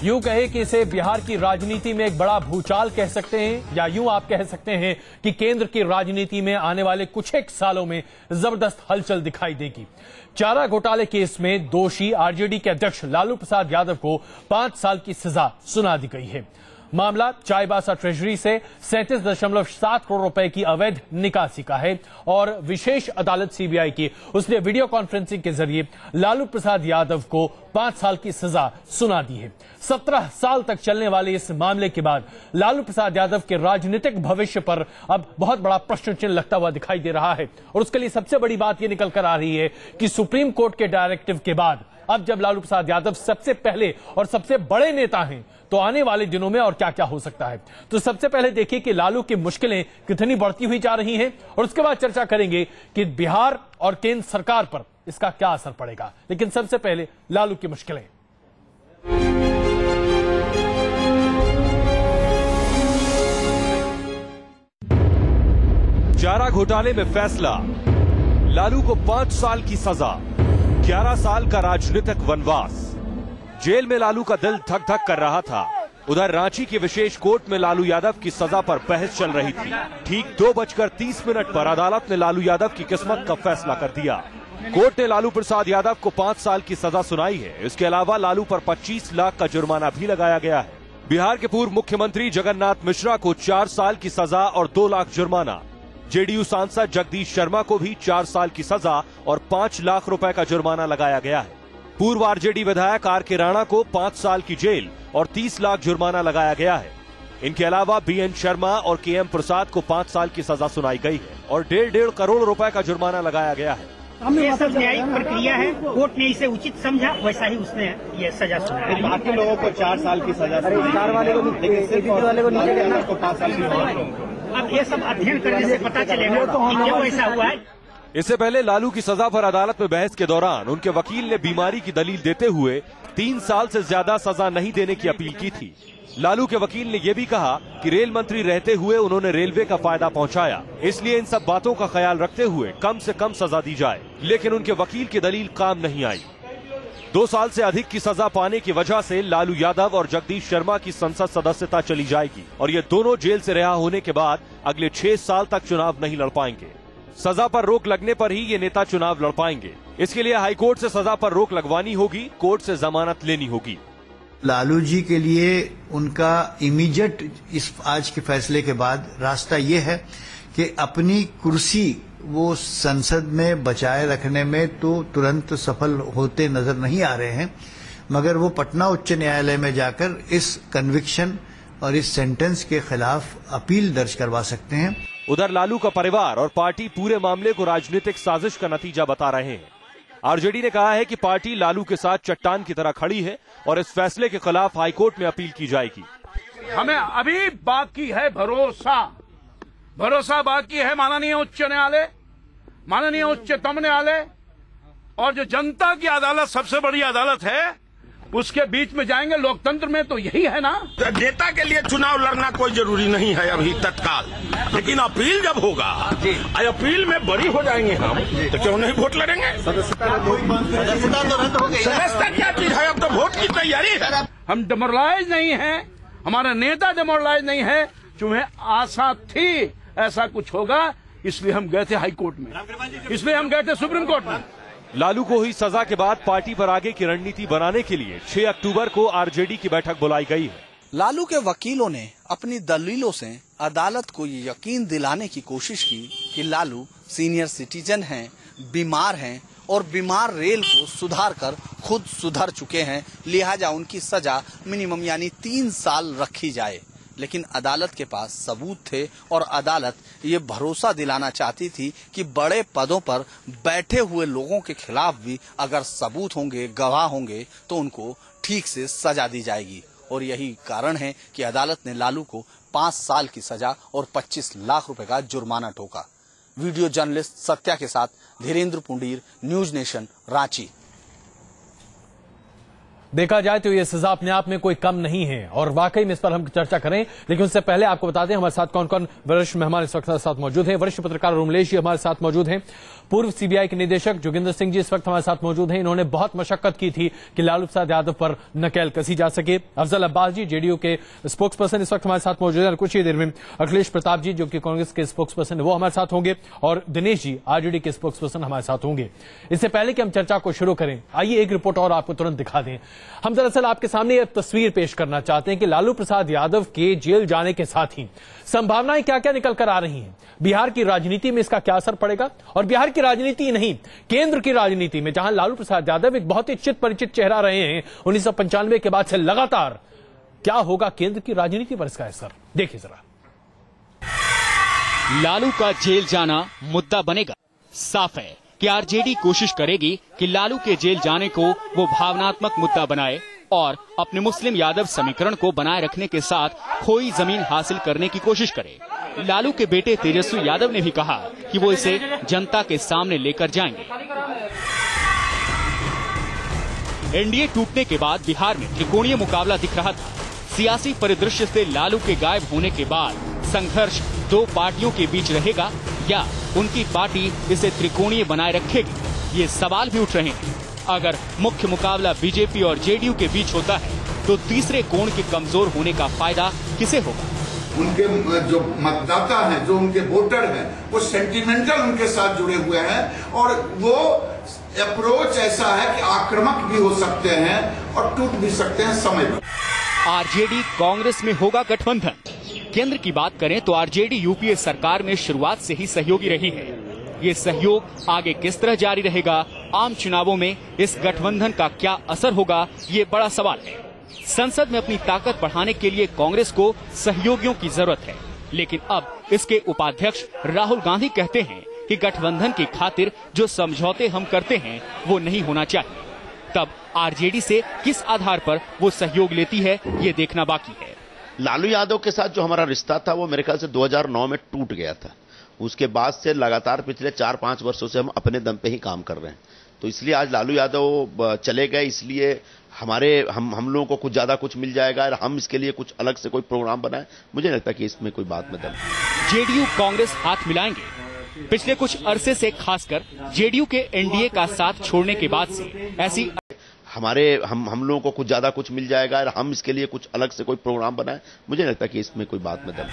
यूं कहे कि इसे बिहार की राजनीति में एक बड़ा भूचाल कह सकते हैं, या यूं आप कह सकते हैं कि केंद्र की राजनीति में आने वाले कुछ एक सालों में जबरदस्त हलचल दिखाई देगी। चारा घोटाले केस में दोषी आरजेडी के अध्यक्ष लालू प्रसाद यादव को 5 साल की सजा सुना दी गई है। मामला चाईबासा ट्रेजरी से 37.7 करोड़ रुपए की अवैध निकासी का है और विशेष अदालत सीबीआई की उसने वीडियो कॉन्फ्रेंसिंग के जरिए लालू प्रसाद यादव को 5 साल की सजा सुना दी है। 17 साल तक चलने वाले इस मामले के बाद लालू प्रसाद यादव के राजनीतिक भविष्य पर अब बहुत बड़ा प्रश्न चिन्ह लगता हुआ दिखाई दे रहा है और उसके लिए सबसे बड़ी बात यह निकल कर आ रही है कि सुप्रीम कोर्ट के डायरेक्टिव के बाद अब जब लालू प्रसाद यादव सबसे पहले और सबसे बड़े नेता हैं तो आने वाले दिनों में और क्या क्या हो सकता है। तो सबसे पहले देखिए कि लालू की मुश्किलें कितनी बढ़ती हुई जा रही हैं और उसके बाद चर्चा करेंगे कि बिहार और केंद्र सरकार पर इसका क्या असर पड़ेगा। लेकिन सबसे पहले लालू की मुश्किलें। चारा घोटाले में फैसला, लालू को 5 साल की सजा, 11 साल का राजनीतिक वनवास। जेल में लालू का दिल धक धक कर रहा था। उधर रांची की विशेष कोर्ट में लालू यादव की सजा पर बहस चल रही थी। ठीक 2:30 पर अदालत ने लालू यादव की किस्मत का फैसला कर दिया। कोर्ट ने लालू प्रसाद यादव को 5 साल की सजा सुनाई है। इसके अलावा लालू पर 25 लाख का जुर्माना भी लगाया गया है। बिहार के पूर्व मुख्यमंत्री जगन्नाथ मिश्रा को 4 साल की सजा और 2 लाख जुर्माना। जेडीयू सांसद जगदीश शर्मा को भी 4 साल की सजा और 5 लाख रुपए का जुर्माना लगाया गया है। पूर्व आरजेडी विधायक आर.के. राणा को 5 साल की जेल और 30 लाख जुर्माना लगाया गया है। इनके अलावा बीएन शर्मा और के.एम. प्रसाद को 5 साल की सजा सुनाई गई है और 1.5 करोड़ रुपए का जुर्माना लगाया गया है। ये सब न्यायिक प्रक्रिया है, कोर्ट ने इसे उचित समझा, वैसा ही उसने ये सजा सुनाई। बाकी लोगों को 4 साल की सजा, कार वाले को नीचे करना, उसको 5 साल की। अब ये सब अध्ययन करने से पता चलेगा कि क्यों ऐसा हुआ है। इससे पहले लालू की सजा पर अदालत में बहस के दौरान उनके वकील ने बीमारी की दलील देते हुए 3 साल से ज्यादा सजा नहीं देने की अपील की थी। लालू के वकील ने यह भी कहा कि रेल मंत्री रहते हुए उन्होंने रेलवे का फायदा पहुंचाया, इसलिए इन सब बातों का ख्याल रखते हुए कम से कम सजा दी जाए। लेकिन उनके वकील की दलील काम नहीं आई। 2 साल से अधिक की सजा पाने की वजह से लालू यादव और जगदीश शर्मा की संसद सदस्यता चली जाएगी और ये दोनों जेल से रिहा होने के बाद अगले 6 साल तक चुनाव नहीं लड़ पाएंगे। सजा पर रोक लगने पर ही ये नेता चुनाव लड़ पाएंगे। इसके लिए हाईकोर्ट से सजा पर रोक लगवानी होगी, कोर्ट से जमानत लेनी होगी। लालू जी के लिए उनका इमीडिएट इस आज के फैसले के बाद रास्ता ये है कि अपनी कुर्सी वो संसद में बचाए रखने में तो तुरंत सफल होते नजर नहीं आ रहे हैं, मगर वो पटना उच्च न्यायालय में जाकर इस कन्विक्शन और इस सेंटेंस के खिलाफ अपील दर्ज करवा सकते हैं। उधर लालू का परिवार और पार्टी पूरे मामले को राजनीतिक साजिश का नतीजा बता रहे हैं। आरजेडी ने कहा है कि पार्टी लालू के साथ चट्टान की तरह खड़ी है और इस फैसले के खिलाफ हाईकोर्ट में अपील की जाएगी। हमें अभी बाकी है भरोसा बाकी है माननीय उच्च न्यायालय, माननीय उच्चतम न्यायालय और जो जनता की अदालत सबसे बड़ी अदालत है उसके बीच में जाएंगे। लोकतंत्र में तो यही है ना। नेता के लिए चुनाव लड़ना कोई जरूरी नहीं है अभी तत्काल, लेकिन अपील जब होगा, अपील में बरी हो जाएंगे हम, तो क्यों नहीं वोट लड़ेंगे। सदस्यता क्या चीज है, अब तो वोट की तैयारी है। हम डिमोरलाइज नहीं है, हमारा नेता डिमोरलाइज नहीं है। तुम्हें आशा थी ऐसा कुछ होगा, इसलिए हम गए थे हाई कोर्ट में, इसलिए हम गए थे सुप्रीम कोर्ट में। लालू को हुई सजा के बाद पार्टी पर आगे की रणनीति बनाने के लिए 6 अक्टूबर को आरजेडी की बैठक बुलाई गई है। लालू के वकीलों ने अपनी दलीलों से अदालत को ये यकीन दिलाने की कोशिश की कि लालू सीनियर सिटीजन हैं, बीमार हैं और बीमार रेल को सुधार कर खुद सुधर चुके हैं, लिहाजा उनकी सजा मिनिमम यानी 3 साल रखी जाए। लेकिन अदालत के पास सबूत थे और अदालत ये भरोसा दिलाना चाहती थी कि बड़े पदों पर बैठे हुए लोगों के खिलाफ भी अगर सबूत होंगे, गवाह होंगे तो उनको ठीक से सजा दी जाएगी। और यही कारण है कि अदालत ने लालू को 5 साल की सजा और 25 लाख रुपए का जुर्माना ठोका। वीडियो जर्नलिस्ट सत्या के साथ धीरेन्द्र पुंडीर, न्यूज नेशन, रांची। देखा जाए तो ये सजा अपने आप में कोई कम नहीं है और वाकई में इस पर हम चर्चा करें, लेकिन उससे पहले आपको बता दें हमारे साथ कौन कौन वरिष्ठ मेहमान इस वक्त साथ मौजूद हैं। वरिष्ठ पत्रकार रुमलेश जी हमारे साथ मौजूद हैं। पूर्व सीबीआई के निदेशक जोगिंदर सिंह जी इस वक्त हमारे साथ मौजूद हैं। इन्होंने बहुत मशक्कत की थी कि लालू प्रसाद यादव पर नकेल कसी जा सके। अफजल अब्बास जी जेडीयू के स्पोक्स पर्सन इस वक्त हमारे साथ मौजूद हैं और कुछ ही देर में अखिलेश प्रताप जी जो कि कांग्रेस के स्पोक्स पर्सन वो हमारे साथ होंगे और दिनेश जी आरजेडी के स्पोक्स पर्सन हमारे साथ होंगे। इससे पहले कि हम चर्चा को शुरू करें, आइए एक रिपोर्ट और आपको तुरंत दिखा दें। हम दरअसल आपके सामने एक तस्वीर पेश करना चाहते हैं कि लालू प्रसाद यादव के जेल जाने के साथ ही संभावनाएं क्या क्या निकल कर आ रही हैं, बिहार की राजनीति में इसका क्या असर पड़ेगा और बिहार की राजनीति नहीं केंद्र की राजनीति में, जहां लालू प्रसाद यादव एक बहुत ही चित परिचित चेहरा रहे हैं 1995 के बाद से लगातार, क्या होगा केंद्र की राजनीति पर इसका असर, देखिए जरा। लालू का जेल जाना मुद्दा बनेगा। साफ है कि आरजेडी कोशिश करेगी कि लालू के जेल जाने को वो भावनात्मक मुद्दा बनाए और अपने मुस्लिम यादव समीकरण को बनाए रखने के साथ खोई जमीन हासिल करने की कोशिश करे। लालू के बेटे तेजस्वी यादव ने भी कहा कि वो इसे जनता के सामने लेकर जाएंगे। एनडीए टूटने के बाद बिहार में त्रिकोणीय मुकाबला दिख रहा था। सियासी परिदृश्य से लालू के गायब होने के बाद संघर्ष दो पार्टियों के बीच रहेगा या उनकी पार्टी इसे त्रिकोणीय बनाए रखेगी, ये सवाल भी उठ रहे हैं। अगर मुख्य मुकाबला बीजेपी और जेडीयू के बीच होता है तो तीसरे कोण के कमजोर होने का फायदा किसे होगा? उनके जो मतदाता हैं, जो उनके वोटर हैं, वो सेंटिमेंटल उनके साथ जुड़े हुए हैं और वो अप्रोच ऐसा है कि आक्रामक भी हो सकते हैं और टूट भी सकते हैं समय पर। आरजेडी कांग्रेस में होगा गठबंधन। केंद्र की बात करें तो आरजेडी यूपीए सरकार में शुरुआत से ही सहयोगी रही है। ये सहयोग आगे किस तरह जारी रहेगा, आम चुनावों में इस गठबंधन का क्या असर होगा, ये बड़ा सवाल है। संसद में अपनी ताकत बढ़ाने के लिए कांग्रेस को सहयोगियों की जरूरत है, लेकिन अब इसके उपाध्यक्ष राहुल गांधी कहते हैं कि गठबंधन की खातिर जो समझौते हम करते हैं वो नहीं होना चाहिए। तब आरजेडी से किस आधार पर वो सहयोग लेती है, ये देखना बाकी है। लालू यादव के साथ जो हमारा रिश्ता था वो मेरे ख्याल से 2009 में टूट गया था। उसके बाद से लगातार पिछले 4-5 वर्षों से हम अपने दम पे ही काम कर रहे हैं। तो इसलिए आज लालू यादव चले गए, इसलिए हम लोगों को कुछ ज्यादा कुछ मिल जाएगा और हम इसके लिए कुछ अलग से कोई प्रोग्राम बनाए, मुझे लगता है कि इसमें कोई बात में दम। जेडीयू कांग्रेस हाथ मिलाएंगे। पिछले कुछ अरसे से खासकर जेडीयू के एनडीए का साथ छोड़ने के बाद से ऐसी हम लोगों को कुछ ज्यादा कुछ मिल जाएगा और हम इसके लिए कुछ अलग से कोई प्रोग्राम बनाए, मुझे लगता है कि इसमें कोई बात में दम।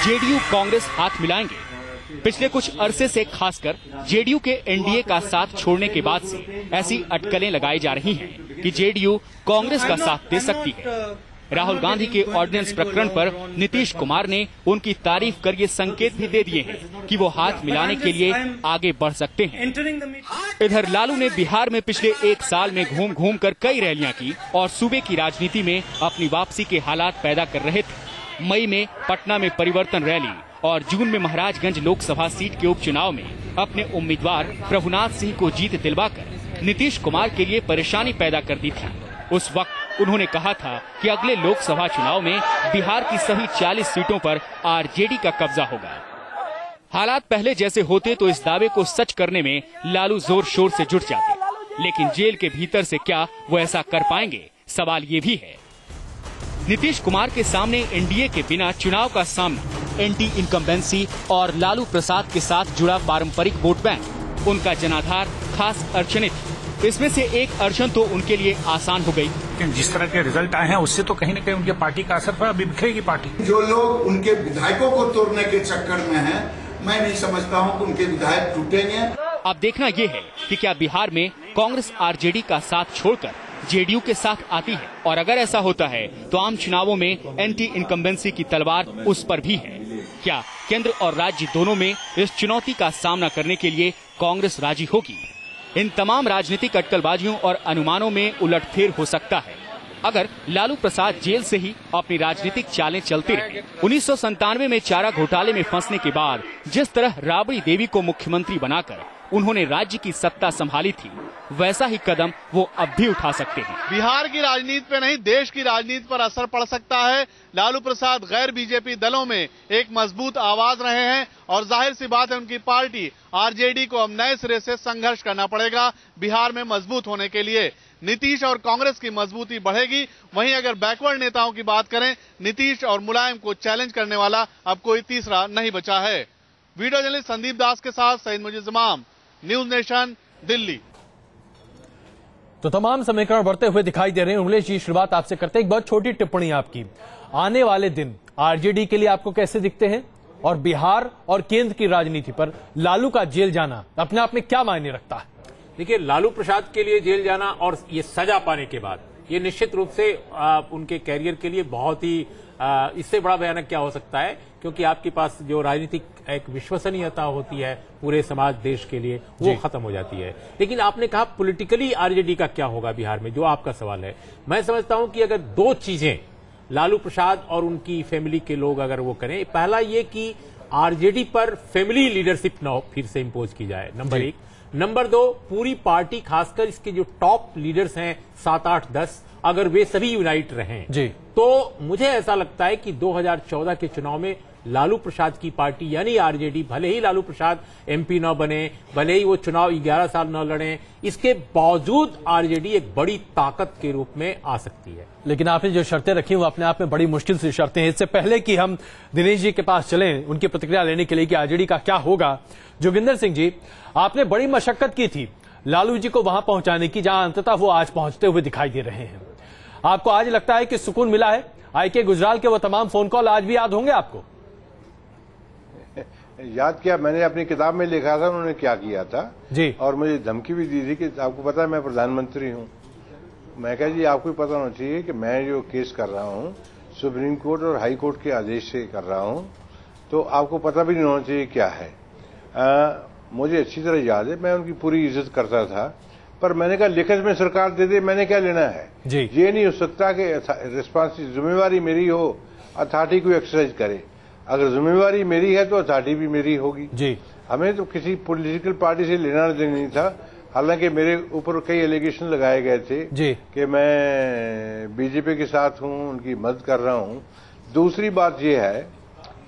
जेडीयू कांग्रेस हाथ मिलाएंगे। पिछले कुछ अरसे से खासकर जेडीयू के एनडीए का साथ छोड़ने के बाद से ऐसी अटकलें लगाई जा रही हैं कि जेडीयू कांग्रेस का साथ दे सकती है। राहुल गांधी के ऑर्डिनेंस प्रकरण पर नीतीश कुमार ने उनकी तारीफ कर ये संकेत भी दे दिए हैं कि वो हाथ मिलाने के लिए आगे बढ़ सकते हैं। इधर लालू ने बिहार में पिछले 1 साल में घूम घूम कर कई रैलियां की और सूबे की राजनीति में अपनी वापसी के हालात पैदा कर रहे थे। मई में पटना में परिवर्तन रैली और जून में महाराजगंज लोकसभा सीट के उपचुनाव में अपने उम्मीदवार प्रभुनाथ सिंह को जीत दिलवाकर नीतीश कुमार के लिए परेशानी पैदा कर दी थी। उस वक्त उन्होंने कहा था कि अगले लोकसभा चुनाव में बिहार की सभी 40 सीटों पर आरजेडी का कब्जा होगा। हालात पहले जैसे होते तो इस दावे को सच करने में लालू जोर शोर से जुट जाते, लेकिन जेल के भीतर से क्या वो ऐसा कर पाएंगे, सवाल ये भी है। नीतीश कुमार के सामने एनडीए के बिना चुनाव का सामना, एंटी इनकम्बेंसी और लालू प्रसाद के साथ जुड़ा पारंपरिक वोट बैंक, उनका जनाधार खास अड़चने थी। इसमें से एक अड़चन तो उनके लिए आसान हो गई। जिस तरह के रिजल्ट आए हैं उससे तो कहीं न कहीं उनकी पार्टी का असर पड़ा, अभी बिखरेगी पार्टी। जो लोग उनके विधायकों को तोड़ने के चक्कर में हैं, मैं नहीं समझता हूं कि उनके विधायक टूटेंगे। अब देखना ये है कि क्या बिहार में कांग्रेस आरजेडी का साथ छोड़कर जेडीयू के साथ आती है, और अगर ऐसा होता है तो आम चुनावों में एंटी इनकम्बेंसी की तलवार उस पर भी है। क्या केंद्र और राज्य दोनों में इस चुनौती का सामना करने के लिए कांग्रेस राजी होगी? इन तमाम राजनीतिक अटकलबाजियों और अनुमानों में उलटफेर हो सकता है अगर लालू प्रसाद जेल से ही अपनी राजनीतिक चालें चलती रहे। 1997 में चारा घोटाले में फंसने के बाद जिस तरह राबड़ी देवी को मुख्यमंत्री बनाकर उन्होंने राज्य की सत्ता संभाली थी, वैसा ही कदम वो अब भी उठा सकते हैं। बिहार की राजनीति पे नहीं, देश की राजनीति पर असर पड़ सकता है। लालू प्रसाद गैर बीजेपी दलों में एक मजबूत आवाज रहे हैं और जाहिर सी बात है उनकी पार्टी आरजेडी को अब नए सिरे से संघर्ष करना पड़ेगा बिहार में मजबूत होने के लिए। नीतीश और कांग्रेस की मजबूती बढ़ेगी। वहीं अगर बैकवर्ड नेताओं की बात करें, नीतीश और मुलायम को चैलेंज करने वाला अब कोई तीसरा नहीं बचा है। वीडियो जर्नलिस्ट संदीप दास के साथ सईद मुजीब इमाम, न्यूज नेशन, दिल्ली। तो तमाम समीकरण बढ़ते हुए दिखाई दे रहे हैं। उमलेश जी, शुरुआत आपसे करते हैं। एक बहुत छोटी टिप्पणी आपकी, आने वाले दिन आरजेडी के लिए आपको कैसे दिखते हैं, और बिहार और केंद्र की राजनीति पर लालू का जेल जाना अपने आप में क्या मायने रखता है? देखिए, लालू प्रसाद के लिए जेल जाना और ये सजा पाने के बाद ये निश्चित रूप से उनके कैरियर के लिए बहुत ही इससे बड़ा भयानक क्या हो सकता है, क्योंकि आपके पास जो राजनीतिक एक विश्वसनीयता होती है पूरे समाज देश के लिए, वो खत्म हो जाती है। लेकिन आपने कहा पॉलिटिकली आरजेडी का क्या होगा बिहार में, जो आपका सवाल है। मैं समझता हूं कि अगर दो चीजें लालू प्रसाद और उनकी फैमिली के लोग अगर वो करें, पहला ये कि आरजेडी पर फैमिली लीडरशिप न फिर से इंपोज की जाए, नंबर एक। नंबर दो, पूरी पार्टी खासकर इसके जो टॉप लीडर्स हैं 7, 8, 10, अगर वे सभी यूनाइट रहें जी, तो मुझे ऐसा लगता है कि 2014 के चुनाव में लालू प्रसाद की पार्टी यानी आरजेडी, भले ही लालू प्रसाद एमपी न बने, भले ही वो चुनाव 11 साल न लड़ें, इसके बावजूद आरजेडी एक बड़ी ताकत के रूप में आ सकती है। लेकिन आपने जो शर्तें रखी वो अपने आप में बड़ी मुश्किल से शर्तें हैं। इससे पहले कि हम दिनेश जी के पास चलें उनकी प्रतिक्रिया लेने के लिए कि आरजेडी का क्या होगा, जोगिंदर सिंह जी, आपने बड़ी मशक्कत की थी लालू जी को वहां पहुंचाने की, जहां अंततः वो आज पहुंचते हुए दिखाई दे रहे हैं। आपको आज लगता है कि सुकून मिला है? आईके गुजराल के वो तमाम फोन कॉल आज भी याद होंगे आपको? याद किया, मैंने अपनी किताब में लिखा था उन्होंने क्या किया था जी, और मुझे धमकी भी दी थी कि आपको पता है मैं प्रधानमंत्री हूं। मैं कहा जी आपको भी पता होना चाहिए कि मैं जो केस कर रहा हूं सुप्रीम कोर्ट और हाई कोर्ट के आदेश से कर रहा हूं, तो आपको पता भी नहीं होना चाहिए क्या है। मुझे अच्छी तरह याद है, मैं उनकी पूरी इज्जत करता था, पर मैंने कहा लिखित में सरकार दे दे, मैंने क्या लेना है जी। ये नहीं हो सकता कि रिस्पांसिबिलिटी जिम्मेवारी मेरी हो, अथॉरिटी को एक्सरसाइज करे। अगर जिम्मेवारी मेरी है तो अथॉरिटी भी मेरी होगी जी। हमें तो किसी पॉलिटिकल पार्टी से लेना देना नहीं था। हालांकि मेरे ऊपर कई एलिगेशन लगाए गए थे जी कि मैं बीजेपी के साथ हूं, उनकी मदद कर रहा हूं। दूसरी बात ये है,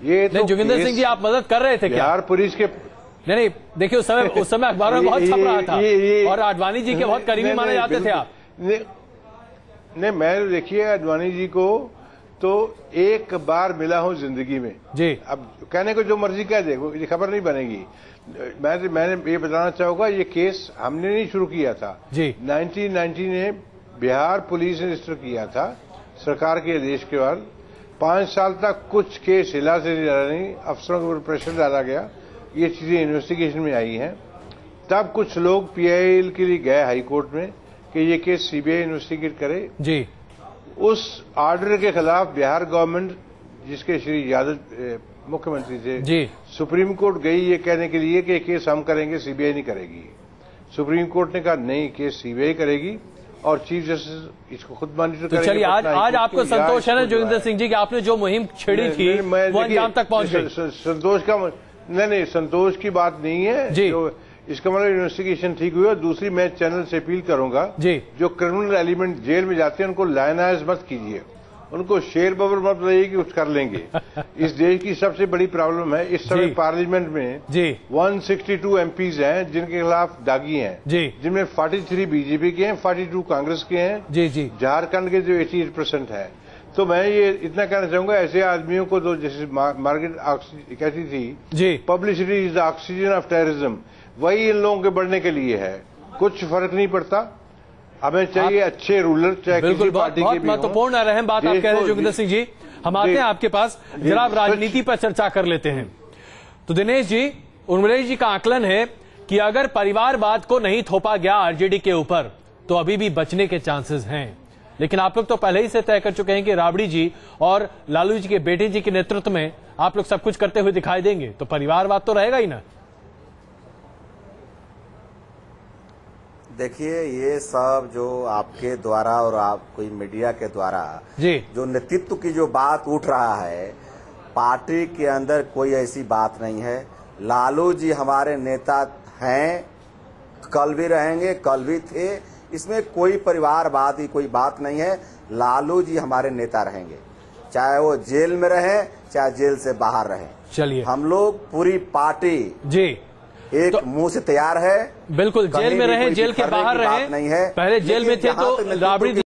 ये तो जोगिंदर सिंह जी आप मदद कर रहे थे क्या? बिहार पुलिस के नहीं, देखिए उस समय अखबारों में बहुत छप रहा था और आडवाणी जी के बहुत करीबी माने जाते थे आप। नहीं, मैं देखिए आडवाणी जी को तो एक बार मिला हूं जिंदगी में जी। अब कहने को जो मर्जी कह दे, ये खबर नहीं बनेगी। मैंने ये बताना चाहूंगा, ये केस हमने नहीं शुरू किया था जी। 1990 ने बिहार पुलिस ने रजिस्टर किया था सरकार के आदेश के बाद। 5 साल तक कुछ केस हिला से नहीं, अफसरों के ऊपर प्रेशर डाला गया, ये चीजें इन्वेस्टिगेशन में आई हैं। तब कुछ लोग पीआईएल के लिए गए हाई कोर्ट में कि ये केस सीबीआई इन्वेस्टिगेट करे जी। उस ऑर्डर के खिलाफ बिहार गवर्नमेंट, जिसके श्री यादव मुख्यमंत्री थे जी, सुप्रीम कोर्ट गई ये कहने के लिए कि केस हम करेंगे, सीबीआई नहीं करेगी। सुप्रीम कोर्ट ने कहा नहीं, केस सीबीआई करेगी और चीफ जस्टिस इसको खुद मॉनिटर करेंगे। चलिए, आज आपको संतोष है ना जोगिंदर सिंह जी कि आपने जो मुहिम छेड़ी थी वो अंजाम तक पहुंच गई? संतोष का नहीं, संतोष की बात नहीं है जी। इसका मतलब इन्वेस्टिगेशन ठीक हुई। और दूसरी, मैं चैनल से अपील करूंगा जी, जो क्रिमिनल एलिमेंट जेल में जाते हैं उनको लायनाइज मत कीजिए, उनको शेर बबर मत बताइए कि कुछ कर लेंगे। इस देश की सबसे बड़ी प्रॉब्लम है इस समय पार्लियामेंट में जी 162 एमपीज हैं जिनके खिलाफ दागी हैं जी, जिनमें 43 बीजेपी के हैं, 42 कांग्रेस के हैं जी जी, झारखंड के जो 88% है। तो मैं ये इतना कहना चाहूंगा, ऐसे आदमियों को तो जैसे मार्केट कहती थी जी, publicity is the oxygen of terrorism, वही इन लोगों के बढ़ने के लिए है। कुछ फर्क नहीं पड़ता, हमें चाहिए अच्छे रूलर, चाहे किसी पार्टी के भी। महत्वपूर्ण और अहम बात आप कह रहे हैं जोगिंदर सिंह जी। हम आते हैं आपके पास, जरा राजनीति पर चर्चा कर लेते हैं। तो दिनेश जी, उमलेश जी का आकलन है कि अगर परिवारवाद को नहीं थोपा गया आरजेडी के ऊपर तो अभी भी बचने के चांसेस हैं। लेकिन आप लोग तो पहले ही से तय कर चुके हैं कि राबड़ी जी और लालू जी के बेटे जी के नेतृत्व में आप लोग सब कुछ करते हुए दिखाई देंगे, तो परिवारवाद तो रहेगा ही ना। देखिए, ये सब जो आपके द्वारा और आप कोई मीडिया के द्वारा जी जो नेतृत्व की जो बात उठ रहा है, पार्टी के अंदर कोई ऐसी बात नहीं है। लालू जी हमारे नेता हैं, कल भी रहेंगे, कल भी थे, इसमें कोई परिवारवाद की कोई बात नहीं है। लालू जी हमारे नेता रहेंगे, चाहे वो जेल में रहे चाहे जेल से बाहर रहे। चलिए, हम लोग पूरी पार्टी जी एक मुंह से तैयार है। बिल्कुल, जेल में रहे, जेल के बाहर रहे, नहीं है, पहले जेल में थे तो राबड़ी